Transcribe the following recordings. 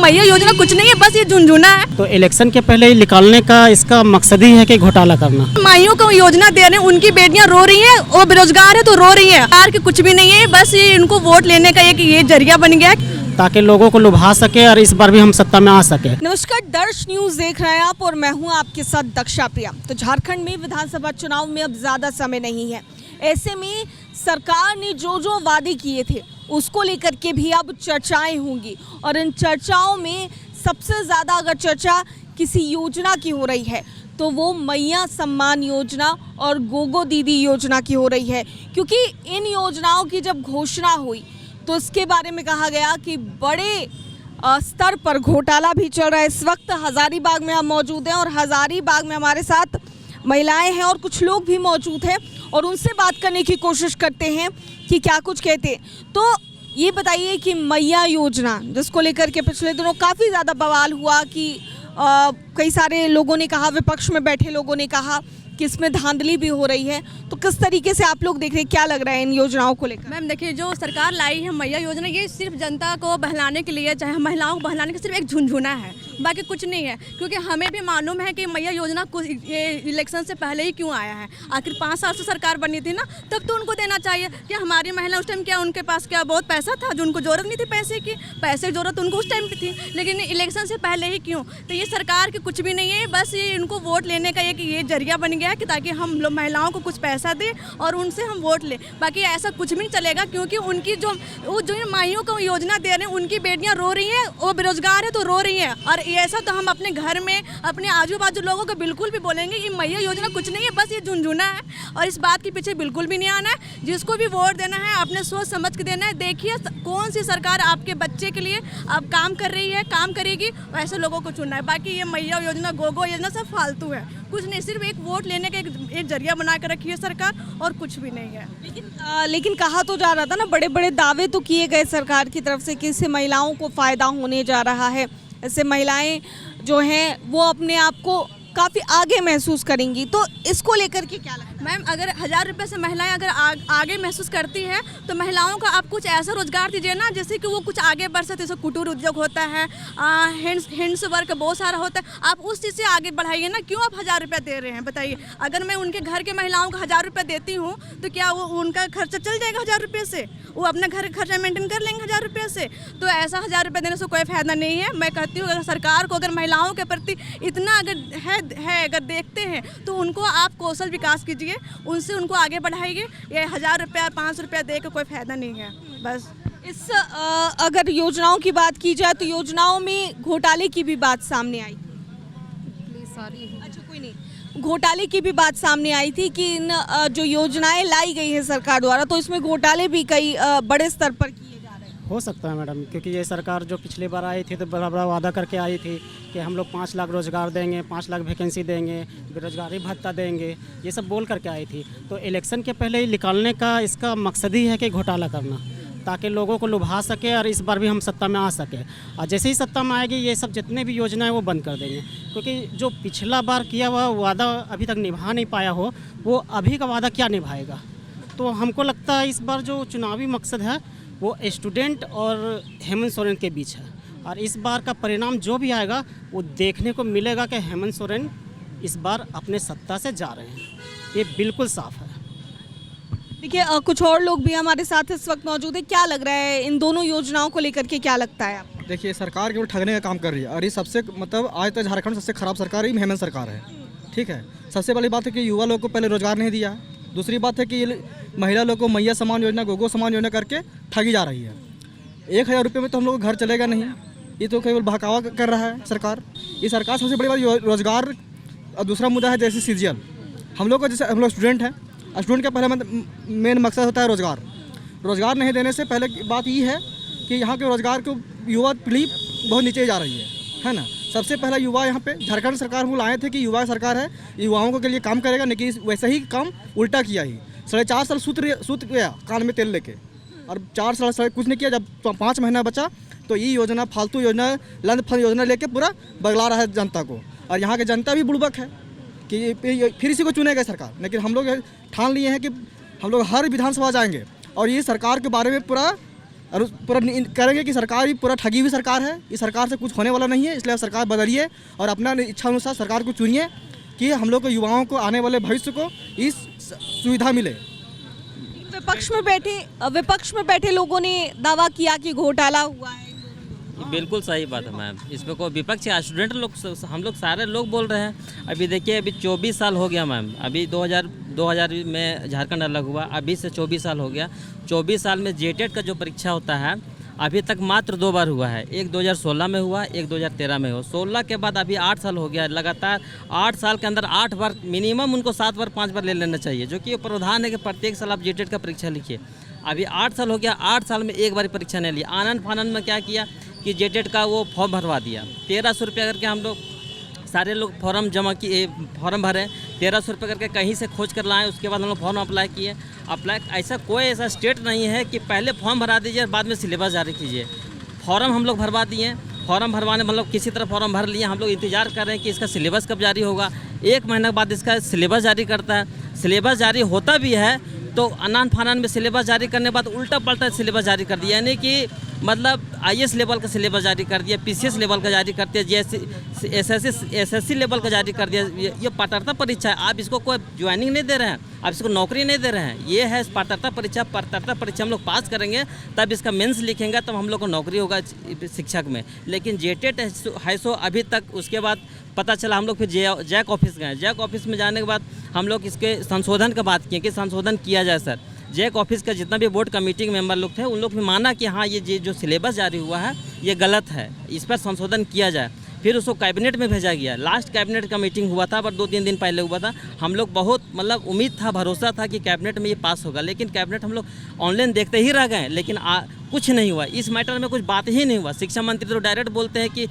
मैया योजना कुछ नहीं है, बस ये झुनझुना है। तो इलेक्शन के पहले ही निकालने का इसका मकसद ही है कि घोटाला करना। माइयों को योजना दे रहे हैं, उनकी बेटियां रो रही हैं, वो बेरोजगार है तो रो रही हैं। सरकार के कुछ भी नहीं है, बस ये इनको वोट लेने का एक ये जरिया बन गया है ताकि लोगों को लुभा सके और इस बार भी हम सत्ता में आ सके। नमस्कार, दर्श न्यूज देख रहे हैं आप और मैं हूं आपके साथ दक्षा प्रिया। तो झारखंड में विधानसभा चुनाव में अब ज्यादा समय नहीं है, ऐसे में सरकार ने जो वादे किए थे उसको लेकर के भी अब चर्चाएं होंगी। और इन चर्चाओं में सबसे ज़्यादा अगर चर्चा किसी योजना की हो रही है तो वो मैया सम्मान योजना और गोगो दीदी योजना की हो रही है, क्योंकि इन योजनाओं की जब घोषणा हुई तो इसके बारे में कहा गया कि बड़े स्तर पर घोटाला भी चल रहा है। इस वक्त हज़ारीबाग में हम मौजूद हैं और हज़ारीबाग में हमारे साथ महिलाएं हैं और कुछ लोग भी मौजूद हैं और उनसे बात करने की कोशिश करते हैं कि क्या कुछ कहते हैं। तो ये बताइए कि मैया योजना जिसको लेकर के पिछले दिनों काफ़ी ज़्यादा बवाल हुआ कि कई सारे लोगों ने कहा, विपक्ष में बैठे लोगों ने कहा कि इसमें धांधली भी हो रही है, तो किस तरीके से आप लोग देख रहे हैं, क्या लग रहा है इन योजनाओं को लेकर? मैम देखिए, जो सरकार लाई है मैया योजना, ये सिर्फ जनता को बहलाने के लिए, चाहे महिलाओं को बहलाने के सिर्फ एक झुनझुना है, बाकी कुछ नहीं है। क्योंकि हमें भी मालूम है कि मैया योजना ये इलेक्शन से पहले ही क्यों आया है। आखिर 5 साल से सरकार बनी थी ना, तब तो उनको देना चाहिए कि हमारी महिला उस टाइम क्या उनके पास क्या बहुत पैसा था जो उनको जरूरत नहीं थी पैसे की जरूरत उनको उस टाइम पे थी, लेकिन इलेक्शन से पहले ही क्यों? तो ये सरकार की कुछ भी नहीं है, बस ये इनको वोट लेने का एक ये जरिया बन गया है कि ताकि हम लोग महिलाओं को कुछ पैसा दें और उनसे हम वोट लें। बाकी ऐसा कुछ भी नहीं चलेगा, क्योंकि उनकी जो माइयों को योजना दे रहे हैं, उनकी बेटियां रो रही हैं, वो बेरोजगार है तो रो रही हैं। और ऐसा तो हम अपने घर में अपने आजू बाजू लोगों को बिल्कुल भी बोलेंगे ये मैया योजना कुछ नहीं है, बस ये झुनझुना है। और इस बात के पीछे बिल्कुल भी नहीं आना है। जिसको भी वोट देना है अपने सोच समझ के देना है। देखिए कौन सी सरकार आपके बच्चे के लिए अब काम कर रही है, काम करेगी, वैसे लोगों को चुनना है। बाकी ये मैया योजना, गोगो योजना सब फालतू है, कुछ नहीं, सिर्फ एक वोट लेने का एक जरिया बना कर रखी है सरकार और कुछ भी नहीं है। लेकिन कहा तो जा रहा था ना, बड़े बड़े दावे तो किए गए सरकार की तरफ से कि इससे महिलाओं को फ़ायदा होने जा रहा है, इससे महिलाएं जो हैं वो अपने आप को काफ़ी आगे महसूस करेंगी। तो इसको लेकर के क्या लगता है? मैम अगर 1000 रुपये से महिलाएं अगर आगे महसूस करती है तो महिलाओं का आप कुछ ऐसा रोजगार दीजिए ना जैसे कि वो कुछ आगे बढ़ सकते। जैसे कुटीर उद्योग होता है, हैंड्स वर्क बहुत सारा होता है, आप उस चीज़ से आगे बढ़ाइए ना। क्यों आप 1000 रुपया दे रहे हैं बताइए? अगर मैं उनके घर के महिलाओं को 1000 रुपया देती हूँ तो क्या वो उनका खर्चा चल जाएगा 1000 रुपये से? वो अपना घर खर्चा मेंटेन कर लेंगे 1000 रुपये से? तो ऐसा 1000 रुपये देने से कोई फायदा नहीं है। मैं कहती हूँ अगर सरकार को अगर महिलाओं के प्रति इतना अगर है अगर देखते हैं तो उनको आप कौशल विकास कीजिए, उनसे उनको आगे बढ़ाइए। ये 1000 रुपया 500 रुपया दे के कोई फायदा नहीं है। बस इस अगर योजनाओं की बात की जाए तो योजनाओं में घोटाले की भी बात सामने आई। अच्छा कोई नहीं, घोटाले की भी बात सामने आई थी कि इन जो योजनाएं लाई गई है सरकार द्वारा तो इसमें घोटाले भी कई बड़े स्तर पर किए जा रहे हैं। हो सकता है मैडम, क्योंकि ये सरकार जो पिछली बार आई थी तो बड़ा बड़ा वादा करके आई थी कि हम लोग 5 लाख रोज़गार देंगे, 5 लाख वैकेंसी देंगे, बेरोजगारी भत्ता देंगे, ये सब बोल करके आई थी। तो इलेक्शन के पहले ही निकालने का इसका मकसद ही है कि घोटाला करना, ताकि लोगों को लुभा सके और इस बार भी हम सत्ता में आ सके। और जैसे ही सत्ता में आएगी ये सब जितने भी योजनाएं वो बंद कर देंगे, क्योंकि जो पिछला बार किया हुआ वादा अभी तक निभा नहीं पाया हो वो अभी का वादा क्या निभाएगा। तो हमको लगता है इस बार जो चुनावी मकसद है वो स्टूडेंट और हेमंत सोरेन के बीच है। और इस बार का परिणाम जो भी आएगा वो देखने को मिलेगा कि हेमंत सोरेन इस बार अपने सत्ता से जा रहे हैं, ये बिल्कुल साफ है। देखिए कुछ और लोग भी हमारे साथ इस वक्त मौजूद है। क्या लग रहा है इन दोनों योजनाओं को लेकर के, क्या लगता है आपको? देखिए सरकार केवल ठगने का काम कर रही है और ये सबसे मतलब आज तक झारखंड सबसे खराब सरकार ही हेमंत सरकार है। ठीक है, सबसे पहली बात है कि युवा लोग को पहले रोजगार नहीं दिया। दूसरी बात है कि महिला लोग को मैया सम्मान योजना, गोगो सम्मान योजना करके ठगी जा रही है। 1000 रुपये में तो हम लोग घर चलेगा नहीं, ये तो केवल बहकावा कर रहा है सरकार। ये सरकार सबसे बड़ी बात रोजगार। और दूसरा मुद्दा है जैसे सीजीएल, हम लोग को जैसे हम लोग स्टूडेंट हैं, स्टूडेंट का पहला मेन मकसद होता है रोज़गार। रोज़गार नहीं देने से पहले बात ये है कि यहाँ के रोज़गार को युवा पीढ़ी बहुत नीचे जा रही है ना। सबसे पहला युवा यहाँ पे झारखंड सरकार वो लाए थे कि युवा सरकार है, युवाओं के लिए काम करेगा, लेकिन वैसे ही काम उल्टा किया ही। 4.5 साल सूत गया कान में तेल लेके, और 4 साल कुछ नहीं किया। जब 5 महीना बचा तो ये योजना, फालतू योजना, लंद फंद योजना लेके पूरा बगला रहा है जनता को। और यहाँ की जनता भी बुड़बक है कि फिर इसी को चुनेगा सरकार। लेकिन हम लोग ठान लिए हैं कि हम लोग हर विधानसभा जाएंगे और ये सरकार के बारे में पूरा और पूरा करेंगे कि सरकार ही पूरा ठगी हुई सरकार है, इस सरकार से कुछ होने वाला नहीं है, इसलिए सरकार बदलिए और अपना इच्छा अनुसार सरकार को चुनिए कि हम लोग को युवाओं को आने वाले भविष्य को इस सुविधा मिले। विपक्ष में बैठे लोगों ने दावा किया कि घोटाला हुआ है। बिल्कुल सही बात है मैम, इसमें कोई विपक्ष या स्टूडेंट लोग, हम लोग सारे लोग बोल रहे हैं। अभी देखिए, अभी 24 साल हो गया मैम, अभी 2000 में झारखंड अलग हुआ, अभी से 24 साल हो गया। 24 साल में जेटेट का जो परीक्षा होता है अभी तक मात्र 2 बार हुआ है, एक 2016 में हुआ, एक 2013 में हुआ। 16 के बाद अभी 8 साल हो गया, लगातार 8 साल के अंदर 8 बार मिनिमम उनको 7 बार 5 बार ले लेना चाहिए, जो कि प्रावधान है कि प्रत्येक साल आप जेटेट का परीक्षा लिखिए। अभी 8 साल हो गया, 8 साल में एक बार परीक्षा नहीं लिया। आनंद फानंद में क्या किया कि जेटेट का वो फॉर्म भरवा दिया, 1300 रुपया करके हम लोग सारे लोग फॉर्म जमा किए, फॉर्म भरे, 1300 रुपये करके कहीं से खोज कर लाए, उसके बाद हम लोग फॉर्म अप्लाई किए। ऐसा कोई ऐसा स्टेट नहीं है कि पहले फॉर्म भरा दीजिए बाद में सिलेबस जारी कीजिए। फॉर्म हम लोग भरवा दिए, फॉर्म भरवाने मतलब किसी तरह फॉर्म भर लिए, हम लोग इंतजार कर रहे हैं कि इसका सिलेबस कब जारी होगा। 1 महीने बाद इसका सिलेबस जारी करता है, सिलेबस जारी होता भी है तो अनान फानान में सिलेबस जारी करने के बाद उल्टा पलटा सिलेबस जारी कर दिया, यानी कि मतलब IAS लेवल का सिलेबस जारी कर दिया, PCS लेवल का जारी कर दिया, SSC लेवल का जारी कर दिया। ये पात्रता परीक्षा है, आप इसको कोई ज्वाइनिंग नहीं दे रहे हैं, आप इसको नौकरी नहीं दे रहे हैं। ये है पात्रता परीक्षा। पात्रता परीक्षा हम लोग पास करेंगे तब इसका मेंस लिखेंगे, तब हम लोग को नौकरी होगा शिक्षक में। लेकिन जेटेट है सो अभी तक, उसके बाद पता चला, हम लोग फिर जैक ऑफिस गए। जैक ऑफिस में जाने के बाद हम लोग इसके संशोधन का बात किए कि संशोधन किया जाए सर। जैक ऑफिस का जितना भी बोर्ड कमेटी के मेंबर लोग थे, उन लोग ने माना कि हाँ ये जो सिलेबस जारी हुआ है ये गलत है, इस पर संशोधन किया जाए। फिर उसको कैबिनेट में भेजा गया। लास्ट कैबिनेट का मीटिंग हुआ था, पर 2-3 दिन पहले हुआ था। हम लोग बहुत मतलब उम्मीद था, भरोसा था कि कैबिनेट में ये पास होगा, लेकिन कैबिनेट हम लोग ऑनलाइन देखते ही रह गए, लेकिन कुछ नहीं हुआ। इस मैटर में कुछ बात ही नहीं हुआ। शिक्षा मंत्री तो डायरेक्ट बोलते हैं कि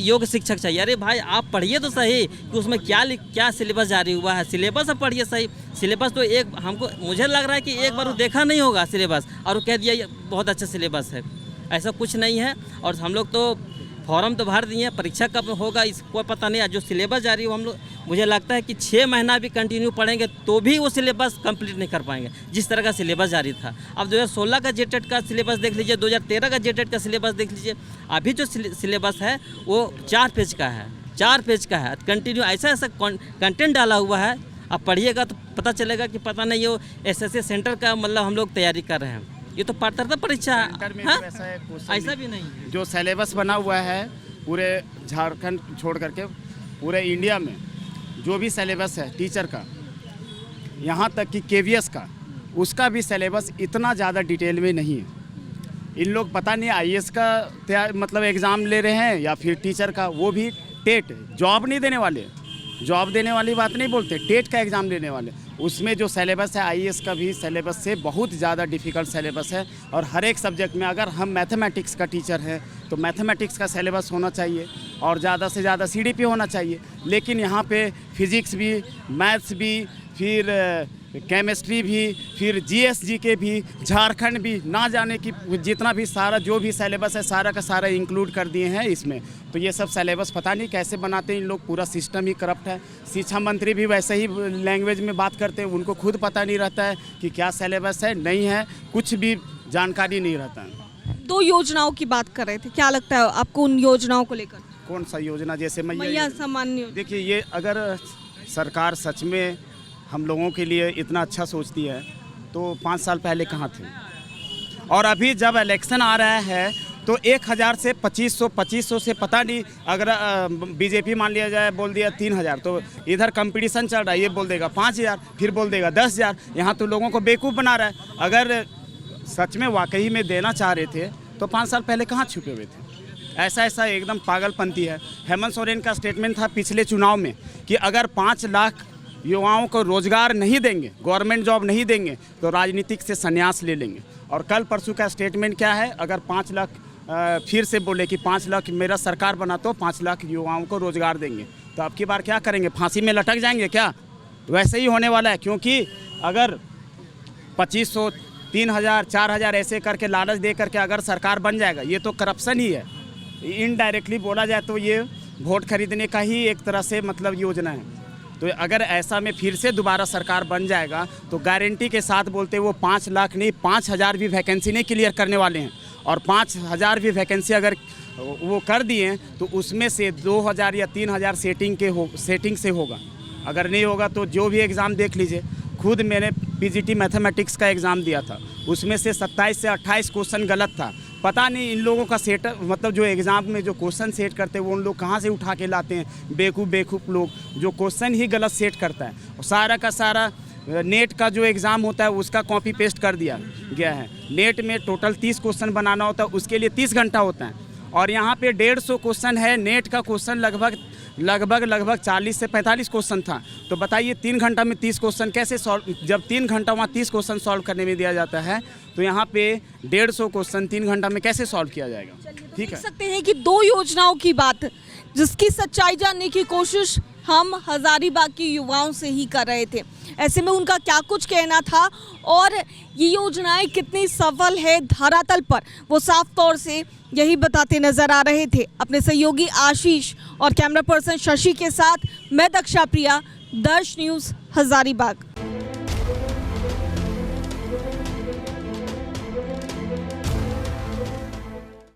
योग्य शिक्षक चाहिए। अरे भाई, आप पढ़िए तो सही कि उसमें क्या सिलेबस जारी हुआ है, सिलेबस आप पढ़िए सही। सिलेबस तो मुझे लग रहा है कि एक बार वो देखा नहीं होगा सिलेबस और वो कह दिया ये बहुत अच्छा सिलेबस है। ऐसा कुछ नहीं है। और हम लोग तो फॉर्म तो भर दिए, परीक्षा कब होगा इसको पता नहीं। जो सिलेबस जारी हो, हम लोग मुझे लगता है कि 6 महीना भी कंटिन्यू पढ़ेंगे तो भी वो सिलेबस कंप्लीट नहीं कर पाएंगे, जिस तरह का सिलेबस जारी था। अब 2016 का जेटेट का सिलेबस देख लीजिए, 2013 का जेटेट का सिलेबस देख लीजिए। अभी जो सिलेबस है वो 4 पेज का है, 4 पेज का है। कंटिन्यू ऐसा कंटेंट डाला हुआ है, आप पढ़िएगा तो पता चलेगा कि पता नहीं ये SSC सेंटर का मतलब हम लोग तैयारी कर रहे हैं। ये तो पात्रता परीक्षा है, ऐसा भी नहीं। जो सिलेबस बना हुआ है पूरे झारखंड छोड़ करके पूरे इंडिया में, जो भी सिलेबस है टीचर का, यहाँ तक कि KVS का, उसका भी सिलेबस इतना ज़्यादा डिटेल में नहीं है। इन लोग पता नहीं IAS का मतलब एग्ज़ाम ले रहे हैं या फिर टीचर का, वो भी टेट, जॉब नहीं देने वाले, जॉब देने वाली बात नहीं बोलते, टेट का एग्ज़ाम देने वाले। उसमें जो सिलेबस है IAS का भी सिलेबस से बहुत ज़्यादा डिफ़िकल्ट सिलेबस है। और हर एक सब्जेक्ट में, अगर हम मैथमेटिक्स का टीचर हैं तो मैथमेटिक्स का सिलेबस होना चाहिए और ज़्यादा से ज़्यादा CDP होना चाहिए। लेकिन यहाँ पे फिज़िक्स भी, मैथ्स भी, फिर केमिस्ट्री भी, फिर GSGK भी, झारखंड भी, ना जाने की जितना भी सारा जो भी सिलेबस है सारा का सारा इंक्लूड कर दिए हैं इसमें। तो ये सब सिलेबस पता नहीं कैसे बनाते हैं इन लोग, पूरा सिस्टम ही करप्ट है। शिक्षा मंत्री भी वैसे ही लैंग्वेज में बात करते हैं, उनको खुद पता नहीं रहता है कि क्या सिलेबस है, नहीं है, कुछ भी जानकारी नहीं रहता है। 2 योजनाओं की बात कर रहे थे, क्या लगता है आपको उन योजनाओं को लेकर? कौन सा योजना? जैसे मैया सम्मान योजना। देखिए, ये अगर सरकार सच में हम लोगों के लिए इतना अच्छा सोचती है तो 5 साल पहले कहाँ थे। और अभी जब इलेक्शन आ रहा है तो 1000 से 2500 से पता नहीं, अगर BJP मान लिया जाए बोल दिया 3000, तो इधर कंपटीशन चल रहा है, ये बोल देगा 5000, फिर बोल देगा 10000। यहाँ तो लोगों को बेवकूफ़ बना रहा है। अगर सच में वाकई में देना चाह रहे थे तो 5 साल पहले कहाँ छुपे हुए थे। ऐसा एकदम पागलपंती है। हेमंत सोरेन का स्टेटमेंट था पिछले चुनाव में कि अगर 5 लाख युवाओं को रोज़गार नहीं देंगे, गवर्नमेंट जॉब नहीं देंगे तो राजनीतिक से संन्यास ले लेंगे। और कल परसों का स्टेटमेंट क्या है? अगर 5 लाख फिर से बोले कि 5 लाख मेरा सरकार बना तो 5 लाख युवाओं को रोज़गार देंगे, तो अब की बार क्या करेंगे? फांसी में लटक जाएंगे क्या? वैसे ही होने वाला है। क्योंकि अगर 2500, 3000, 4000 ऐसे करके लालच दे करके अगर सरकार बन जाएगा, ये तो करप्शन ही है। इनडायरेक्टली बोला जाए तो ये वोट खरीदने का ही एक तरह से मतलब योजना है। तो अगर ऐसा में फिर से दोबारा सरकार बन जाएगा तो गारंटी के साथ बोलते वो 5 लाख नहीं 5000 भी वैकेंसी नहीं क्लियर करने वाले हैं। और 5,000 भी वैकेंसी अगर वो कर दिए तो उसमें से 2,000 या 3,000 सेटिंग से होगा। अगर नहीं होगा तो जो भी एग्ज़ाम देख लीजिए, खुद मैंने पीजीटी मैथमेटिक्स का एग्ज़ाम दिया था, उसमें से 27 से 28 क्वेश्चन गलत था। पता नहीं इन लोगों का सेट मतलब जो एग्ज़ाम में जो क्वेश्चन सेट करते हैं वो उन लोग कहाँ से उठा के लाते हैं। बेवकूफ़ लोग जो क्वेश्चन ही गलत सेट करता है, और सारा का सारा नेट का जो एग्ज़ाम होता है उसका कॉपी पेस्ट कर दिया गया है। नेट में टोटल 30 क्वेश्चन बनाना होता है, उसके लिए 30 घंटा होता है, और यहाँ पे 150 क्वेश्चन है। नेट का क्वेश्चन लगभग 40 से 45 क्वेश्चन था। तो बताइए 3 घंटा में 30 क्वेश्चन कैसे सॉल्व, जब 3 घंटा वहाँ 30 क्वेश्चन सॉल्व करने में दिया जाता है तो यहाँ पे 150 क्वेश्चन 3 घंटा में कैसे सॉल्व किया जाएगा। ठीक देख है, सकते हैं कि 2 योजनाओं की बात जिसकी सच्चाई जानने की कोशिश हम हजारीबाग के युवाओं से ही कर रहे थे। ऐसे में उनका क्या कुछ कहना था और ये योजनाएं कितनी सफल है धरातल पर, वो साफ तौर से यही बताते नजर आ रहे थे। अपने सहयोगी आशीष और कैमरा पर्सन शशि के साथ मैं दक्षा प्रिया, दर्श न्यूज़, हजारीबाग।